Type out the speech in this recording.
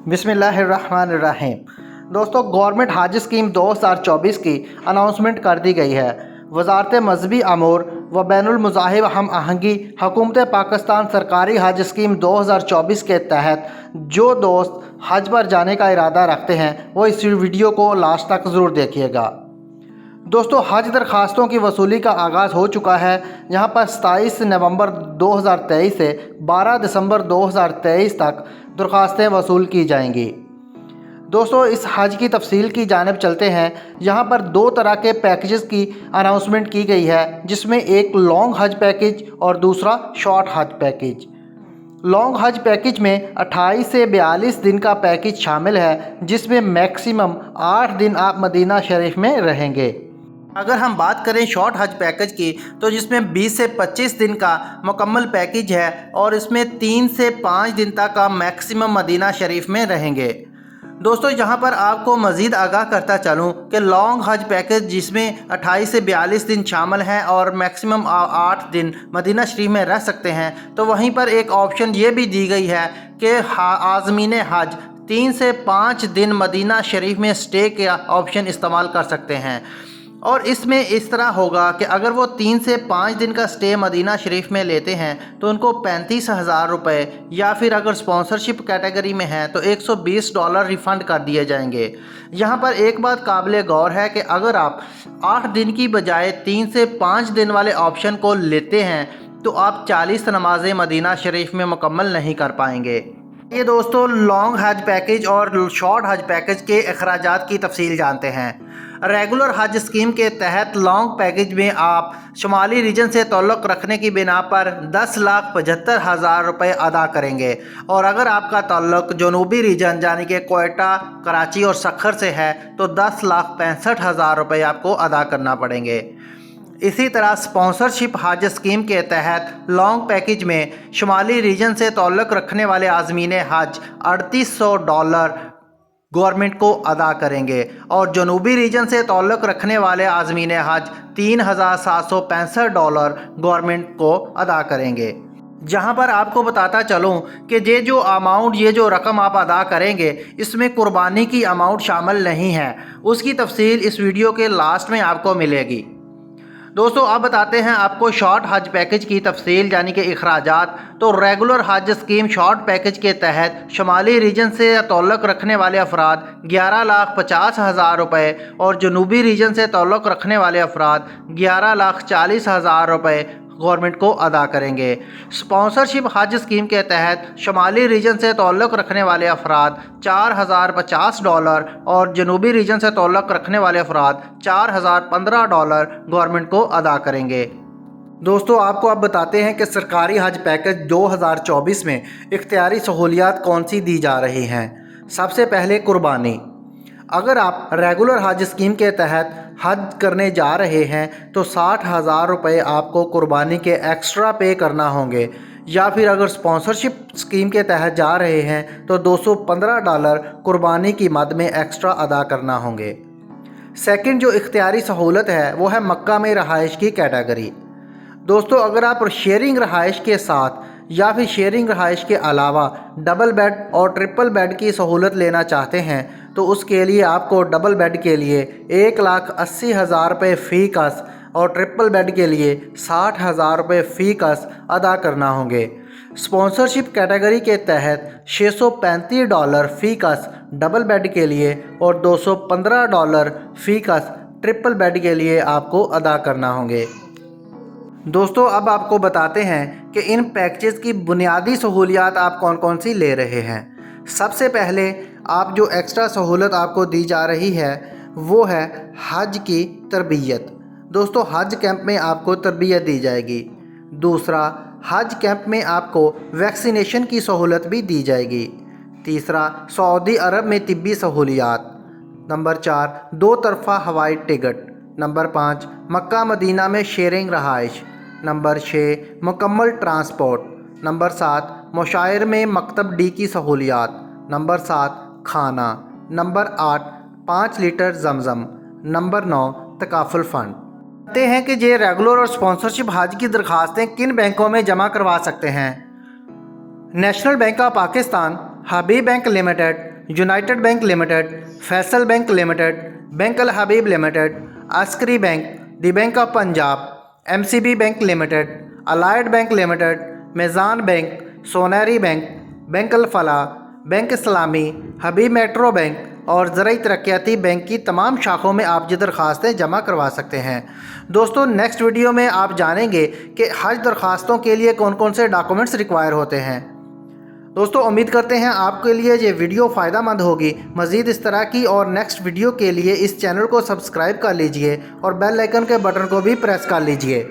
बिस्मिल्लाहिर्रहमानिर्रहीम। दोस्तों, गवर्नमेंट हज स्कीम 2024 की अनाउंसमेंट कर दी गई है। वजारत मजहबी अमूर व बैनुल मज़ाहिब हम आहंगी हुकूमत पाकिस्तान सरकारी हज स्कीम 2024 के तहत जो दोस्त हज पर जाने का इरादा रखते हैं वो इस वीडियो को लास्ट तक ज़रूर देखिएगा। दोस्तों, हज दरख्वास्तों की वसूली का आगाज़ हो चुका है। यहाँ पर 27 नवंबर 2023 से 12 दिसंबर 2023 तक दरख्वास्तें वसूल की जाएंगी। दोस्तों, इस हज की तफसील की जानिब चलते हैं। यहाँ पर दो तरह के पैकेजेस की अनाउंसमेंट की गई है, जिसमें एक लॉन्ग हज पैकेज और दूसरा शॉर्ट हज पैकेज। लॉन्ग हज पैकेज में 28 से 42 दिन का पैकेज शामिल है, जिसमें मैक्सिमम 8 दिन आप मदीना शरीफ में रहेंगे। अगर हम बात करें शॉर्ट हज पैकेज की, तो जिसमें 20 से 25 दिन का मुकम्मल पैकेज है और इसमें 3 से 5 दिन तक का मैक्सिमम मदीना शरीफ में रहेंगे। दोस्तों, यहाँ पर आपको मज़ीद आगाह करता चलूँ कि लॉन्ग हज पैकेज जिसमें 28 से 42 दिन शामिल हैं और मैक्सिमम 8 दिन मदीना शरीफ में रह सकते हैं, तो वहीं पर एक ऑप्शन ये भी दी गई है कि आज़मीन हज 3 से 5 दिन मदीना शरीफ में स्टे का ऑप्शन इस्तेमाल कर सकते हैं। और इसमें इस तरह होगा कि अगर वो 3 से 5 दिन का स्टे मदीना शरीफ में लेते हैं तो उनको 35,000 रुपये, या फिर अगर स्पॉन्सरशिप कैटेगरी में हैं तो $120 रिफ़ंड कर दिए जाएंगे। यहाँ पर एक बात काबिल गौर है कि अगर आप 8 दिन की बजाय 3 से 5 दिन वाले ऑप्शन को लेते हैं तो आप 40 नमाज़ें मदीना शरीफ में मुकम्मल नहीं कर पाएंगे। ये दोस्तों, लॉन्ग हज पैकेज और शॉर्ट हज पैकेज के अखराजात की तफसील जानते हैं। रेगुलर हज स्कीम के तहत लॉन्ग पैकेज में आप शुमाली रीजन से ताल्लुक़ रखने की बिना पर 10,75,000 रुपये अदा करेंगे, और अगर आपका ताल्लुक़ जनूबी रीजन यानी कि कोयटा, कराची और सखर से है तो 10,65,000 रुपये आपको अदा करना पड़ेंगे। इसी तरह स्पॉन्सरशिप हज स्कीम के तहत लॉन्ग पैकेज में शुमाली रीजन से ताल्लुक़ रखने वाले आज़मीन हज $3800 गवर्नमेंट को अदा करेंगे, और जनूबी रीजन से ताल्लुक़ रखने वाले आज़मीन हज $3,765 गवर्नमेंट को अदा करेंगे। जहां पर आपको बताता चलूं कि ये जो रकम आप अदा करेंगे, इसमें कुर्बानी की अमाउंट शामिल नहीं है। उसकी तफसील इस वीडियो के लास्ट में आपको मिलेगी। दोस्तों, अब बताते हैं आपको शॉर्ट हज पैकेज की तफसील यानी कि अखराजात। तो रेगुलर हज स्कीम शॉर्ट पैकेज के तहत शुमाली रीजन से ताल्लुक़ रखने वाले अफराद 11,50,000 रुपये और जनूबी रीजन से ताल्लुक़ रखने वाले अफराद 11,40,000 रुपये गवर्नमेंट को अदा करेंगे। स्पॉन्सरशिप हज स्कीम के तहत शुमाली रीजन से ताल्लुक़ रखने वाले अफराद $4,050 और जनूबी रीजन से ताल्लुक़ रखने वाले अफराद $4,015 गवर्नमेंट को अदा करेंगे। दोस्तों, आपको अब बताते हैं कि सरकारी हज पैकेज 2024 में इख्तियारी सहूलियात कौन सी दी जा रही हैं। सबसे पहले कुर्बानी। अगर आप रेगुलर हज स्कीम के तहत हज करने जा रहे हैं तो 60,000 रुपये आपको कुर्बानी के एक्स्ट्रा पे करना होंगे, या फिर अगर स्पॉन्सरशिप स्कीम के तहत जा रहे हैं तो $215 कुर्बानी की मद में एक्स्ट्रा अदा करना होंगे। सेकंड जो इख्तियारी सहूलत है वो है मक्का में रहाइश की कैटेगरी। दोस्तों, अगर आप शेयरिंग रहाइश के साथ या फिर शेयरिंग रहाइश के अलावा डबल बेड और ट्रिपल बेड की सहूलत लेना चाहते हैं तो उसके लिए आपको डबल बेड के लिए 1,80,000 रुपये फ़ी कस और ट्रिपल बेड के लिए 60,000 रुपये फ़ी कस अदा करना होंगे। स्पॉन्सरशिप कैटेगरी के तहत $635 फ़ी कस डबल बेड के लिए और $215 फ़ी कस ट्रिपल बेड के लिए आपको अदा करना होंगे। दोस्तों, अब आपको बताते हैं कि इन पैकेजेस की बुनियादी सहूलियात आप कौन कौन सी ले रहे हैं। सबसे पहले आप जो एक्स्ट्रा सहूलत आपको दी जा रही है वो है हज की तरबियत। दोस्तों, हज कैंप में आपको तरबियत दी जाएगी। दूसरा, हज कैंप में आपको वैक्सीनेशन की सहूलत भी दी जाएगी। तीसरा, सऊदी अरब में तिब्बी सहूलियात। नंबर 4, 2 तरफ़ा हवाई टिकट। नंबर 5, मक्का मदीना में शेयरिंग रहाइश। नंबर 6, मुकम्मल ट्रांसपोर्ट। नंबर 7, मुशायर में मकतब डी की सहूलियात। नंबर 7, खाना। नंबर 8, 5 लीटर जमजम। Number 9, takaful fund. कहते हैं कि ये रेगुलर और स्पॉन्सरशिप हज की दरख्वास्तें किन बैंकों में जमा करवा सकते हैं। National Bank of Pakistan, Habib Bank Limited, United Bank Limited, Faysal Bank Limited, Bank Al Habib Limited, Askari Bank, the Bank of Punjab, MCB Bank Limited, Allied Bank Limited, Meezan Bank, Soneri Bank, Bank Al Falah, Bank Islami, Habib Metro Bank और ज़राई तरक्याती बैंक की तमाम शाखों में आप ये दरख्वास्तें जमा करवा सकते हैं। दोस्तों, नेक्स्ट वीडियो में आप जानेंगे कि हज दरख्वास्तों के लिए कौन कौन से डॉक्यूमेंट्स रिक्वायर होते हैं। दोस्तों, उम्मीद करते हैं आपके लिए ये वीडियो फ़ायदा मंद होगी। मज़ीद इस तरह की और नेक्स्ट वीडियो के लिए इस चैनल को सब्सक्राइब कर लीजिए और बेल आइकन के बटन को भी प्रेस कर लीजिए।